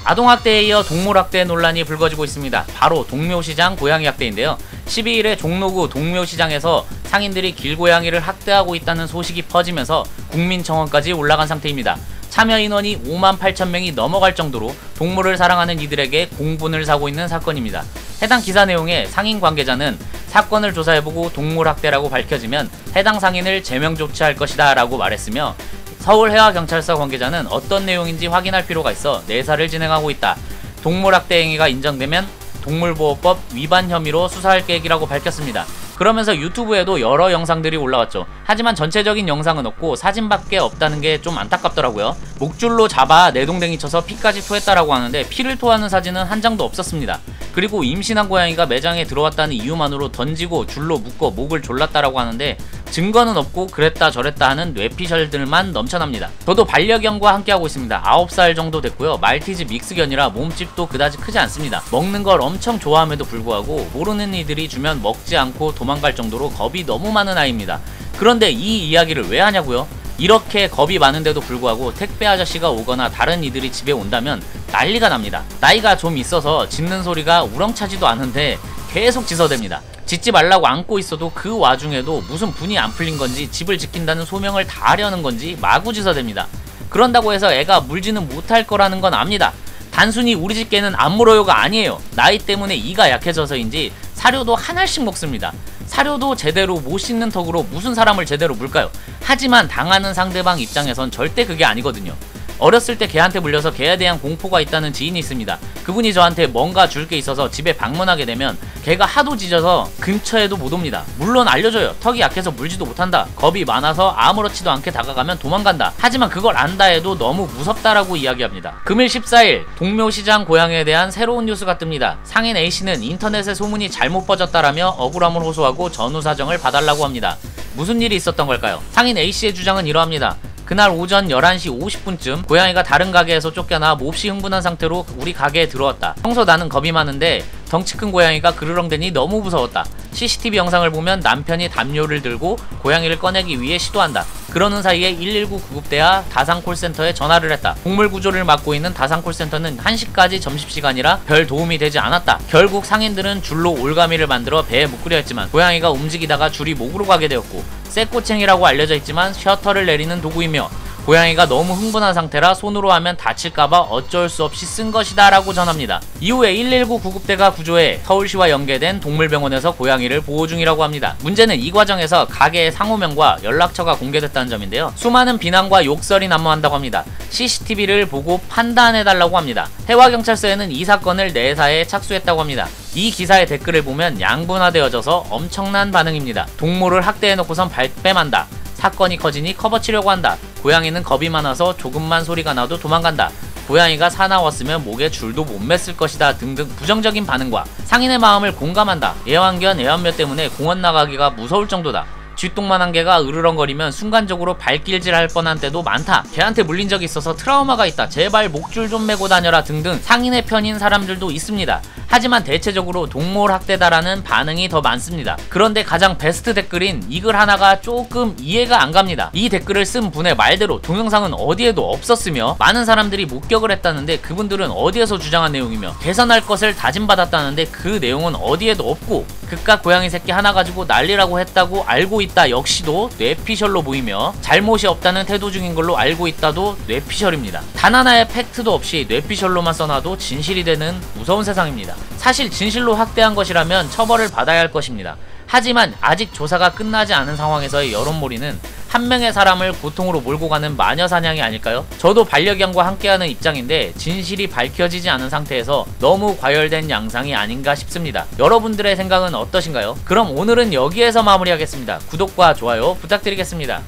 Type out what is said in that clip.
아동학대에 이어 동물학대 논란이 불거지고 있습니다. 바로 동묘시장 고양이학대인데요. 12일에 종로구 동묘시장에서 상인들이 길고양이를 학대하고 있다는 소식이 퍼지면서 국민청원까지 올라간 상태입니다. 참여 인원이 58,000명이 넘어갈 정도로 동물을 사랑하는 이들에게 공분을 사고 있는 사건입니다. 해당 기사 내용에 상인 관계자는 사건을 조사해보고 동물학대라고 밝혀지면 해당 상인을 제명 조치할 것이다 라고 말했으며, 서울해와경찰서 관계자는 어떤 내용인지 확인할 필요가 있어 내사를 진행하고 있다. 동물학대 행위가 인정되면 동물보호법 위반 혐의로 수사할 계획이라고 밝혔습니다. 그러면서 유튜브에도 여러 영상들이 올라왔죠. 하지만 전체적인 영상은 없고 사진밖에 없다는 게 좀 안타깝더라고요. 목줄로 잡아 내동댕이 쳐서 피까지 토했다라고 하는데 피를 토하는 사진은 한 장도 없었습니다. 그리고 임신한 고양이가 매장에 들어왔다는 이유만으로 던지고 줄로 묶어 목을 졸랐다라고 하는데 증거는 없고 그랬다 저랬다 하는 뇌피셜들만 넘쳐납니다. 저도 반려견과 함께하고 있습니다. 9살 정도 됐고요. 말티즈 믹스견이라 몸집도 그다지 크지 않습니다. 먹는 걸 엄청 좋아함에도 불구하고 모르는 이들이 주면 먹지 않고 도망갈 정도로 겁이 너무 많은 아이입니다. 그런데 이 이야기를 왜 하냐고요? 이렇게 겁이 많은데도 불구하고 택배 아저씨가 오거나 다른 이들이 집에 온다면 난리가 납니다. 나이가 좀 있어서 짖는 소리가 우렁차지도 않은데 계속 짖어댑니다. 짖지 말라고 안고 있어도 그 와중에도 무슨 분이 안 풀린 건지 집을 지킨다는 소명을 다 하려는 건지 마구 짖어댑니다. 그런다고 해서 애가 물지는 못할 거라는 건 압니다. 단순히 우리 집 개는 안 물어요가 아니에요. 나이 때문에 이가 약해져서인지 사료도 한 알씩 먹습니다. 사료도 제대로 못 씻는 턱으로 무슨 사람을 제대로 물까요? 하지만 당하는 상대방 입장에선 절대 그게 아니거든요. 어렸을 때 개한테 물려서 개에 대한 공포가 있다는 지인이 있습니다. 그분이 저한테 뭔가 줄 게 있어서 집에 방문하게 되면 개가 하도 짖어서 근처에도 못 옵니다. 물론 알려줘요. 턱이 약해서 물지도 못한다. 겁이 많아서 아무렇지도 않게 다가가면 도망간다. 하지만 그걸 안다 해도 너무 무섭다라고 이야기합니다. 금일 14일 동묘시장 고양이에 대한 새로운 뉴스가 뜹니다. 상인 A씨는 인터넷에 소문이 잘못 퍼졌다라며 억울함을 호소하고 전후 사정을 봐달라고 합니다. 무슨 일이 있었던 걸까요? 상인 A씨의 주장은 이러합니다. 그날 오전 11시 50분쯤 고양이가 다른 가게에서 쫓겨나 몹시 흥분한 상태로 우리 가게에 들어왔다. 평소 나는 겁이 많은데 덩치 큰 고양이가 그르렁대니 너무 무서웠다. CCTV 영상을 보면 남편이 담요를 들고 고양이를 꺼내기 위해 시도한다. 그러는 사이에 119 구급대와 다산콜센터에 전화를 했다. 동물 구조를 맡고 있는 다산콜센터는 1시까지 점심시간이라 별 도움이 되지 않았다. 결국 상인들은 줄로 올가미를 만들어 배에 묶으려 했지만 고양이가 움직이다가 줄이 목으로 가게 되었고, 쇠꼬챙이라고 알려져 있지만 셔터를 내리는 도구이며 고양이가 너무 흥분한 상태라 손으로 하면 다칠까봐 어쩔 수 없이 쓴 것이다 라고 전합니다. 이후에 119 구급대가 구조해 서울시와 연계된 동물병원에서 고양이를 보호 중이라고 합니다. 문제는 이 과정에서 가게의 상호명과 연락처가 공개됐다는 점인데요. 수많은 비난과 욕설이 난무한다고 합니다. CCTV를 보고 판단해달라고 합니다. 해와경찰서에는 이 사건을 내사에 착수했다고 합니다. 이 기사의 댓글을 보면 양분화되어져서 엄청난 반응입니다. 동물을 학대해놓고선 발뺌한다. 사건이 커지니 커버치려고 한다. 고양이는 겁이 많아서 조금만 소리가 나도 도망간다. 고양이가 사나웠으면 목에 줄도 못 맸을 것이다 등등 부정적인 반응과 상인의 마음을 공감한다. 애완견, 애완묘 때문에 공원 나가기가 무서울 정도다. 쥐똥만한 개가 으르렁거리면 순간적으로 발길질할 뻔한 때도 많다. 개한테 물린 적이 있어서 트라우마가 있다. 제발 목줄 좀 메고 다녀라 등등 상인의 편인 사람들도 있습니다. 하지만 대체적으로 동물학대다라는 반응이 더 많습니다. 그런데 가장 베스트 댓글인 이 글 하나가 조금 이해가 안 갑니다. 이 댓글을 쓴 분의 말대로 동영상은 어디에도 없었으며 많은 사람들이 목격을 했다는데 그분들은 어디에서 주장한 내용이며 개선할 것을 다짐받았다는데 그 내용은 어디에도 없고, 그깟 고양이 새끼 하나 가지고 난리라고 했다고 알고 있다 역시도 뇌피셜로 보이며 잘못이 없다는 태도 중인 걸로 알고 있다도 뇌피셜입니다. 단 하나의 팩트도 없이 뇌피셜로만 써놔도 진실이 되는 무서운 세상입니다. 사실 진실로 학대한 것이라면 처벌을 받아야 할 것입니다. 하지만 아직 조사가 끝나지 않은 상황에서의 여론몰이는 한 명의 사람을 고통으로 몰고 가는 마녀 사냥이 아닐까요? 저도 반려견과 함께하는 입장인데 진실이 밝혀지지 않은 상태에서 너무 과열된 양상이 아닌가 싶습니다. 여러분들의 생각은 어떠신가요? 그럼 오늘은 여기에서 마무리하겠습니다. 구독과 좋아요 부탁드리겠습니다.